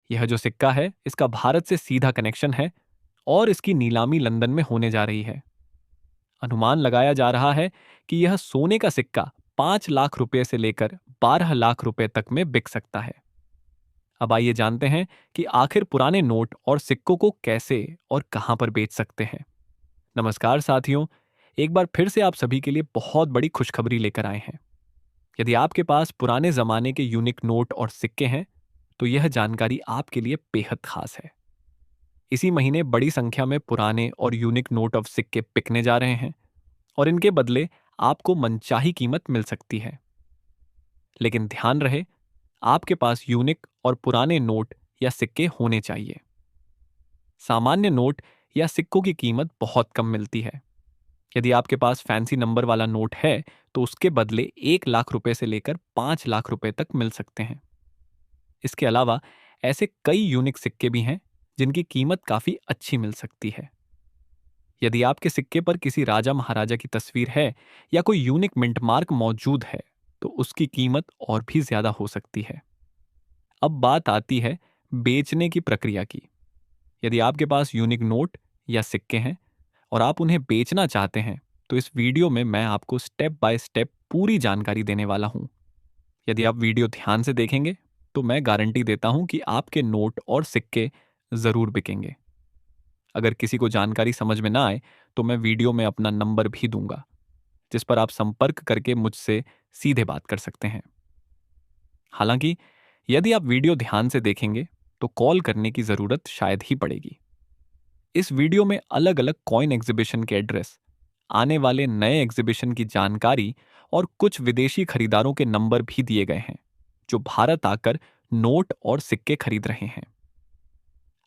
यह जो सिक्का है इसका भारत से सीधा कनेक्शन है और इसकी नीलामी लंदन में होने जा रही है। अनुमान लगाया जा रहा है कि यह सोने का सिक्का 5 लाख रुपए से लेकर 12 लाख रुपए तक में बिक सकता है। अब आइए जानते हैं कि आखिर पुराने नोट और सिक्कों को कैसे और कहां पर बेच सकते हैं। नमस्कार साथियों, एक बार फिर से आप सभी के लिए बहुत बड़ी खुशखबरी लेकर आए हैं। यदि आपके पास पुराने जमाने के यूनिक नोट और सिक्के हैं तो यह जानकारी आपके लिए बेहद खास है। इसी महीने बड़ी संख्या में पुराने और यूनिक नोट और सिक्के बिकने जा रहे हैं और इनके बदले आपको मनचाही कीमत मिल सकती है। लेकिन ध्यान रहे, आपके पास यूनिक और पुराने नोट या सिक्के होने चाहिए। सामान्य नोट या सिक्कों की कीमत बहुत कम मिलती है। यदि आपके पास फैंसी नंबर वाला नोट है तो उसके बदले 1 लाख रुपए से लेकर 5 लाख रुपए तक मिल सकते हैं। इसके अलावा ऐसे कई यूनिक सिक्के भी हैं जिनकी कीमत काफी अच्छी मिल सकती है। यदि आपके सिक्के पर किसी राजा महाराजा की तस्वीर है या कोई यूनिक मिंट मार्क मौजूद है तो उसकी कीमत और भी ज्यादा हो सकती है। अब बात आती है बेचने की प्रक्रिया की। यदि आपके पास यूनिक नोट या सिक्के हैं और आप उन्हें बेचना चाहते हैं तो इस वीडियो में मैं आपको स्टेप बाय स्टेप पूरी जानकारी देने वाला हूं। यदि आप वीडियो ध्यान से देखेंगे तो मैं गारंटी देता हूं कि आपके नोट और सिक्के जरूर बिकेंगे। अगर किसी को जानकारी समझ में ना आए तो मैं वीडियो में अपना नंबर भी दूंगा जिस पर आप संपर्क करके मुझसे सीधे बात कर सकते हैं। हालांकि यदि आप वीडियो ध्यान से देखेंगे तो कॉल करने की जरूरत शायद ही पड़ेगी। इस वीडियो में अलग अलग कॉइन एग्जीबिशन के एड्रेस, आने वाले नए एग्जीबिशन की जानकारी और कुछ विदेशी खरीदारों के नंबर भी दिए गए हैं जो भारत आकर नोट और सिक्के खरीद रहे हैं।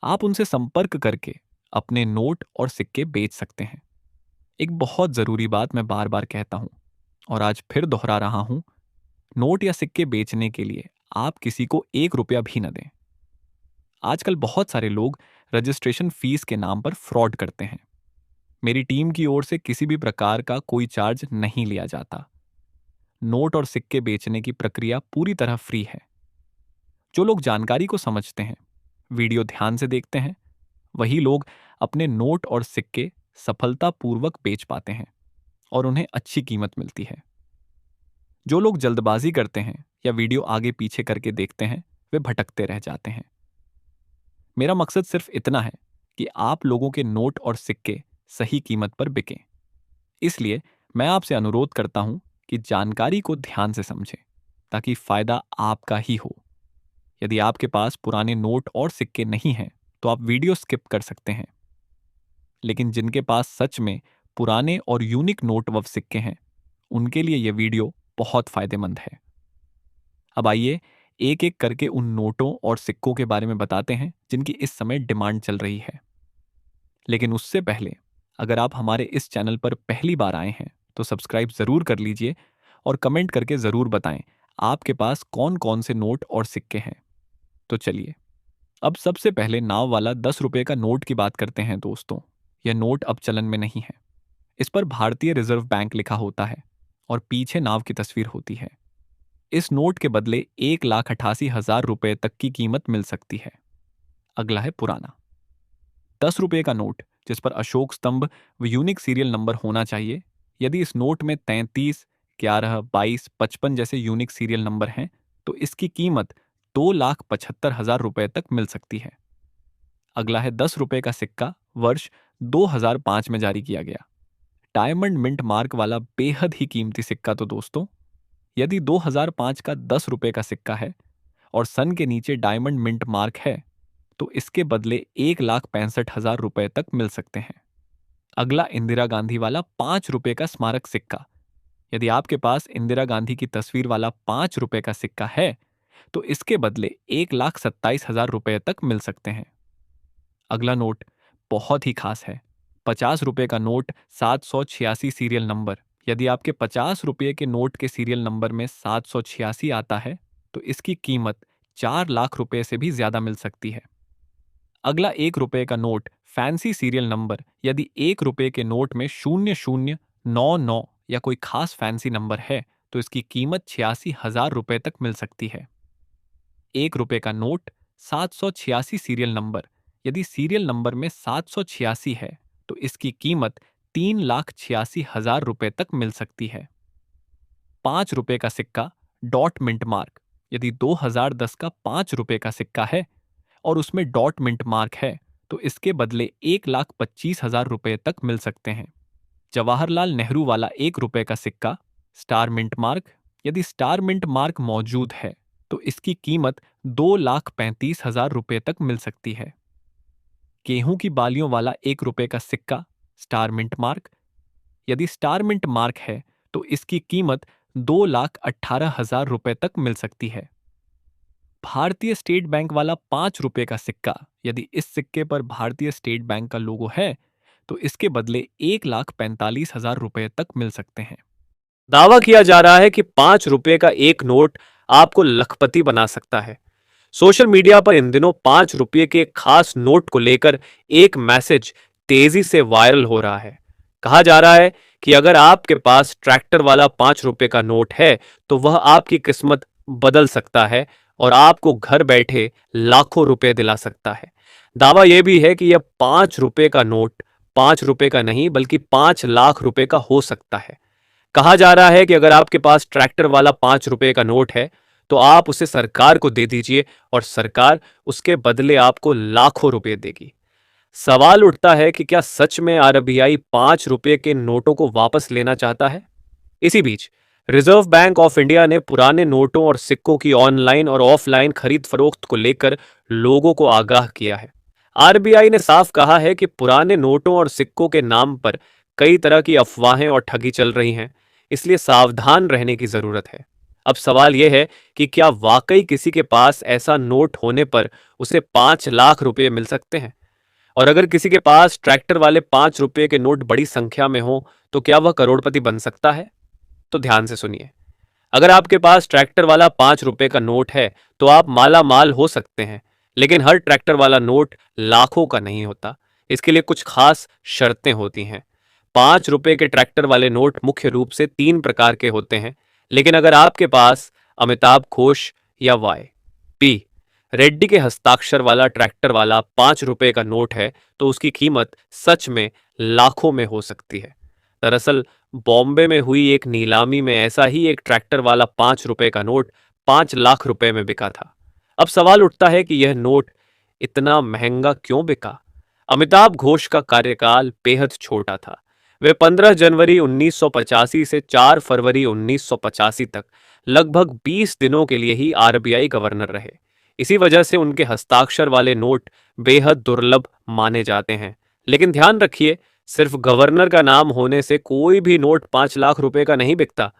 आप उनसे संपर्क करके अपने नोट और सिक्के बेच सकते हैं। एक बहुत जरूरी बात मैं बार बार कहता हूं और आज फिर दोहरा रहा हूं, नोट या सिक्के बेचने के लिए आप किसी को 1 रुपया भी न दें। आजकल बहुत सारे लोग रजिस्ट्रेशन फीस के नाम पर फ्रॉड करते हैं। मेरी टीम की ओर से किसी भी प्रकार का कोई चार्ज नहीं लिया जाता। नोट और सिक्के बेचने की प्रक्रिया पूरी तरह फ्री है। जो लोग जानकारी को समझते हैं, वीडियो ध्यान से देखते हैं, वही लोग अपने नोट और सिक्के सफलतापूर्वक बेच पाते हैं और उन्हें अच्छी कीमत मिलती है। जो लोग जल्दबाजी करते हैं या वीडियो आगे पीछे करके देखते हैं वे भटकते रह जाते हैं। मेरा मकसद सिर्फ इतना है कि आप लोगों के नोट और सिक्के सही कीमत पर बिकें। इसलिए मैं आपसे अनुरोध करता हूं कि जानकारी को ध्यान से समझें ताकि फायदा आपका ही हो। यदि आपके पास पुराने नोट और सिक्के नहीं हैं तो आप वीडियो स्किप कर सकते हैं। लेकिन जिनके पास सच में पुराने और यूनिक नोट व सिक्के हैं उनके लिए यह वीडियो बहुत फायदेमंद है। अब आइए एक एक करके उन नोटों और सिक्कों के बारे में बताते हैं जिनकी इस समय डिमांड चल रही है। लेकिन उससे पहले अगर आप हमारे इस चैनल पर पहली बार आए हैं तो सब्सक्राइब जरूर कर लीजिए और कमेंट करके जरूर बताएं आपके पास कौन कौन से नोट और सिक्के हैं। तो चलिए अब सबसे पहले नाव वाला 10 रुपए का नोट की बात करते हैं दोस्तों। यह नोट अब चलन में नहीं है। इस पर भारतीय रिजर्व बैंक लिखा होता है और पीछे नाव की तस्वीर होती है। इस नोट के बदले 1,88,000 रुपए तक की कीमत मिल सकती है। अगला है पुराना 10 रुपए का नोट जिस पर अशोक स्तंभ व यूनिक सीरियल नंबर होना चाहिए। यदि इस नोट में 33, 11, 22, 55 जैसे यूनिक सीरियल नंबर हैं तो इसकी कीमत 2,75,000 रुपए तक मिल सकती है। अगला है 10 रुपए का सिक्का, वर्ष 2005 में जारी किया गया। डायमंड मिंट मार्क वाला बेहद ही कीमती सिक्का। तो दोस्तों यदि 2005 का 10 रुपए का सिक्का है और सन के नीचे डायमंड मिंट मार्क है तो इसके बदले 1,65,000 रुपए तक मिल सकते हैं। अगला इंदिरा गांधी वाला 5 रुपए का स्मारक सिक्का। यदि आपके पास इंदिरा गांधी की तस्वीर वाला 5 रुपए का सिक्का है तो इसके बदले 1,27,000 रुपए तक मिल सकते हैं। अगला नोट बहुत ही खास है, 50 रुपए का नोट, 786 सीरियल नंबर। यदि आपके 50 रुपए के नोट के सीरियल नंबर में 786 आता है तो इसकी कीमत 4 लाख रुपए से भी ज्यादा मिल सकती है। अगला 1 रुपए का नोट, फैंसी सीरियल नंबर। यदि 1 रुपए के नोट में 0099 या कोई खास फैंसी नंबर है तो इसकी कीमत 86,000 रुपए तक मिल सकती है। 1 रुपए का नोट, 786 सीरियल नंबर। यदि सीरियल नंबर में 786 है तो इसकी कीमत 3,86,000 रुपए तक मिल सकती है। 5 रुपए का सिक्का डॉट मिंट मार्क। यदि 2010 का 5 रुपए का सिक्का है और उसमें डॉट मिंट मार्क है तो इसके बदले 1,25,000 रुपए तक मिल सकते हैं। जवाहरलाल नेहरू वाला 1 रुपए का सिक्का स्टार मिंट मार्क। यदि स्टार मिंट मार्क मौजूद है तो इसकी कीमत 2,35,000 रुपए तक मिल सकती है। गेहूं की बालियों वाला 1 रुपए का सिक्का स्टार मिंट मार्क। यदि स्टार मिंट मार्क है तो इसकी कीमत 2,18,000 रुपए तक मिल सकती है। भारतीय स्टेट बैंक वाला 5 रुपए का सिक्का, यदि इस सिक्के पर भारतीय स्टेट बैंक का लोगो है तो इसके बदले 1,45,000 रुपए तक मिल सकते हैं। दावा किया जा रहा है कि 5 रुपए का एक नोट आपको लखपति बना सकता है। सोशल मीडिया पर इन दिनों 5 रुपए के एक खास नोट को लेकर एक मैसेज तेजी से वायरल हो रहा है। कहा जा रहा है कि अगर आपके पास ट्रैक्टर वाला 5 रुपए का नोट है तो वह आपकी किस्मत बदल सकता है और आपको घर बैठे लाखों रुपए दिला सकता है। दावा यह भी है कि यह 5 रुपए का नोट 5 रुपए का नहीं बल्कि 5 लाख रुपए का हो सकता है। कहा जा रहा है कि अगर आपके पास ट्रैक्टर वाला 5 रुपए का नोट है तो आप उसे सरकार को दे दीजिए और सरकार उसके बदले आपको लाखों रुपए देगी। सवाल उठता है कि क्या सच में आरबीआई 5 रुपए के नोटों को वापस लेना चाहता है? इसी बीच रिजर्व बैंक ऑफ इंडिया ने पुराने नोटों और सिक्कों की ऑनलाइन और ऑफलाइन खरीद फरोख्त को लेकर लोगों को आगाह किया है। आरबीआई ने साफ कहा है कि पुराने नोटों और सिक्कों के नाम पर कई तरह की अफवाहें और ठगी चल रही हैं, इसलिए सावधान रहने की जरूरत है। अब सवाल यह है कि क्या वाकई किसी के पास ऐसा नोट होने पर उसे 5 लाख रुपए मिल सकते हैं? और अगर किसी के पास ट्रैक्टर वाले 5 रुपए के नोट बड़ी संख्या में हो तो क्या वह करोड़पति बन सकता है? तो ध्यान से सुनिए। अगर आपके पास ट्रैक्टर वाला 5 रुपए का नोट है तो आप माला माल हो सकते हैं, लेकिन हर ट्रैक्टर वाला नोट लाखों का नहीं होता। इसके लिए कुछ खास शर्तें होती हैं। 5 रुपए के ट्रैक्टर वाले नोट मुख्य रूप से 3 प्रकार के होते हैं, लेकिन अगर आपके पास अमिताभ घोष या वाई पी रेड्डी के हस्ताक्षर वाला ट्रैक्टर वाला 5 रुपए का नोट है तो उसकी कीमत सच में लाखों में हो सकती है। दरअसल बॉम्बे में हुई एक नीलामी में ऐसा ही एक ट्रैक्टर वाला 5 रुपए का नोट 5 लाख रुपए में बिका था। अब सवाल उठता है कि यह नोट इतना महंगा क्यों बिका? अमिताभ घोष का कार्यकाल बेहद छोटा था। वे 15 जनवरी 1985 से 4 फरवरी 1985 तक लगभग 20 दिनों के लिए ही आरबीआई गवर्नर रहे। इसी वजह से उनके हस्ताक्षर वाले नोट बेहद दुर्लभ माने जाते हैं। लेकिन ध्यान रखिए, सिर्फ गवर्नर का नाम होने से कोई भी नोट 5 लाख रुपए का नहीं बिकता।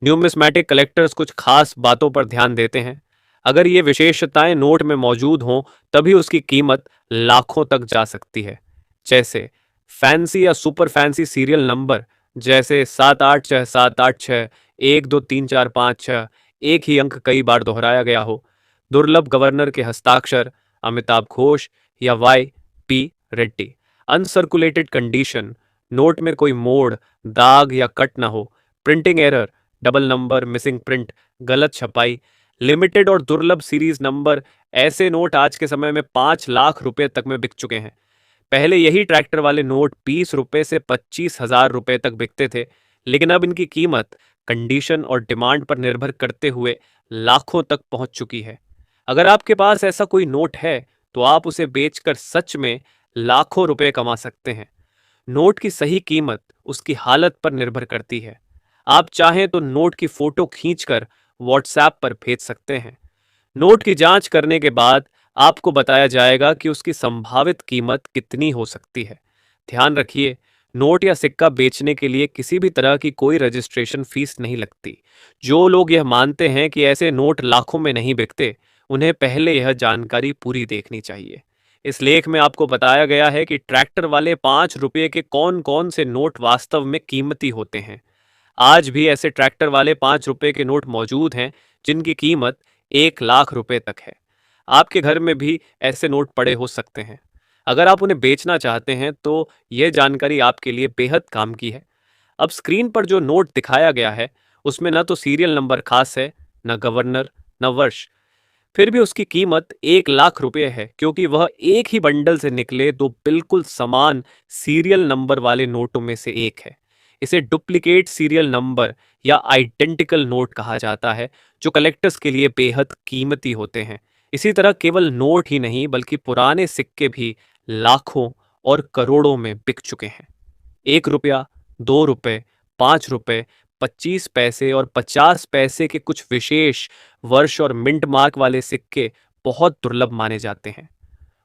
न्यूमिस्मैटिक कलेक्टर्स कुछ खास बातों पर ध्यान देते हैं। अगर ये विशेषताएं नोट में मौजूद हों तभी उसकी कीमत लाखों तक जा सकती है। जैसे फैंसी या सुपर फैंसी सीरियल नंबर, जैसे 786 786 1 2 3 4 5 6, एक ही अंक कई बार दोहराया गया हो। दुर्लभ गवर्नर के हस्ताक्षर, अमिताभ घोष या Y P Reddy. Uncirculated condition, note में कोई मोड़, दाग या कट ना हो। Printing error, double number, missing print, गलत छपाई। लिमिटेड और दुर्लभ सीरीज नंबर, ऐसे नोट आज के समय में 5 लाख रुपए तक में बिक चुके हैं। पहले यही ट्रैक्टर वाले नोट 20 रुपए से 25,000 रुपए तक बिकते थे, लेकिन अब इनकी कीमत कंडीशन और डिमांड पर निर्भर करते हुए लाखों तक पहुंच चुकी है। अगर आपके पास ऐसा कोई नोट है तो आप उसे बेचकर सच में लाखों रुपए कमा सकते हैं। नोट की सही कीमत उसकी हालत पर निर्भर करती है। आप चाहें तो नोट की फोटो खींचकर व्हाट्सएप पर भेज सकते हैं। नोट की जांच करने के बाद आपको बताया जाएगा कि उसकी संभावित कीमत कितनी हो सकती है। ध्यान रखिए, नोट या सिक्का बेचने के लिए किसी भी तरह की कोई रजिस्ट्रेशन फीस नहीं लगती। जो लोग यह मानते हैं कि ऐसे नोट लाखों में नहीं बिकते, उन्हें पहले यह जानकारी पूरी देखनी चाहिए। इस लेख में आपको बताया गया है कि ट्रैक्टर वाले 5 रुपए के कौन कौन से नोट वास्तव में कीमती होते हैं। आज भी ऐसे ट्रैक्टर वाले 5 रुपए के नोट मौजूद हैं जिनकी कीमत 1 लाख रुपए तक है। आपके घर में भी ऐसे नोट पड़े हो सकते हैं। अगर आप उन्हें बेचना चाहते हैं तो यह जानकारी आपके लिए बेहद काम की है। अब स्क्रीन पर जो नोट दिखाया गया है उसमें न तो सीरियल नंबर खास है, न गवर्नर, न वर्ष। फिर भी उसकी कीमत 1 लाख रुपए है, क्योंकि वह एक ही बंडल से निकले दो बिल्कुल समान सीरियल नंबर वाले नोटों में से एक है। इसे डुप्लीकेट सीरियल नंबर या आइडेंटिकल नोट कहा जाता है, जो कलेक्टर्स के लिए बेहद कीमती होते हैं। इसी तरह केवल नोट ही नहीं, बल्कि पुराने सिक्के भी लाखों और करोड़ों में बिक चुके हैं। 1 रुपया, 2 रुपए, 5 रुपए, 25 पैसे और 50 पैसे के कुछ विशेष वर्ष और मिंट मार्क वाले सिक्के बहुत दुर्लभ माने जाते हैं।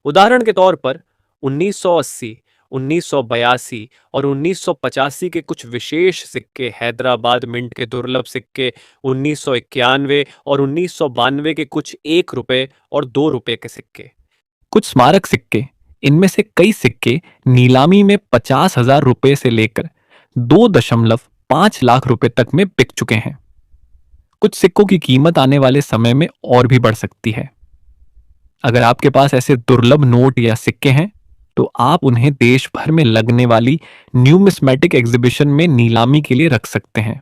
उदाहरण के तौर पर 1980, 1982 और 1985 के कुछ विशेष सिक्के, हैदराबाद मिंट के दुर्लभ सिक्के, 1991 और 1992 के कुछ 1 रुपए और 2 रुपए के सिक्के। कुछ स्मारक सिक्के, इनमें से कई सिक्के नीलामी में 50,000 रुपए से लेकर 2.5 लाख रुपए तक में बिक चुके हैं। कुछ सिक्कों की कीमत आने वाले समय में और भी बढ़ सकती है। अगर आपके पास ऐसे दुर्लभ नोट या सिक्के हैं, तो आप उन्हें देश भर में लगने वाली न्यूमिस्मेटिक एग्जीबिशन में नीलामी के लिए रख सकते हैं।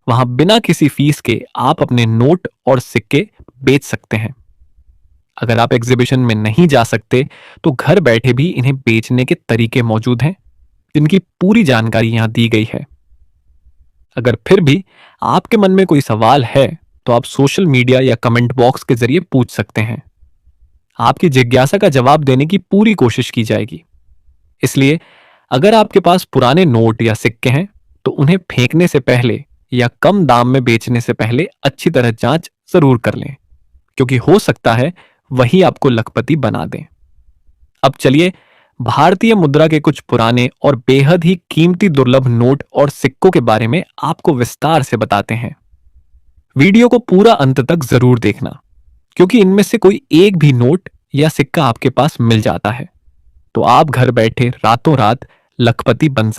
वहां बिना किसी फीस के आप अपने नोट और सिक्के बेच सकते हैं। अगर आप एग्जीबिशन में नहीं जा सकते, तो घर बैठे भी इन्हें बेचने के तरीके मौजूद हैं, जिनकी पूरी जानकारी यहां दी गई है। अगर फिर भी आपके मन में कोई सवाल है, तो आप सोशल मीडिया या कमेंट बॉक्स के जरिए पूछ सकते हैं। आपकी जिज्ञासा का जवाब देने की पूरी कोशिश की जाएगी। इसलिए अगर आपके पास पुराने नोट या सिक्के हैं, तो उन्हें फेंकने से पहले या कम दाम में बेचने से पहले अच्छी तरह जांच जरूर कर लें, क्योंकि हो सकता है वही आपको लखपति बना दें। अब चलिए भारतीय मुद्रा के कुछ पुराने और बेहद ही कीमती दुर्लभ नोट और सिक्कों के बारे में आपको विस्तार से बताते हैं। वीडियो को पूरा अंत तक जरूर देखना, क्योंकि इनमें से कोई एक भी नोट या सिक्का आपके पास मिल जाता है, तो आप घर बैठे रातों रात लखपति बन सकते हैं।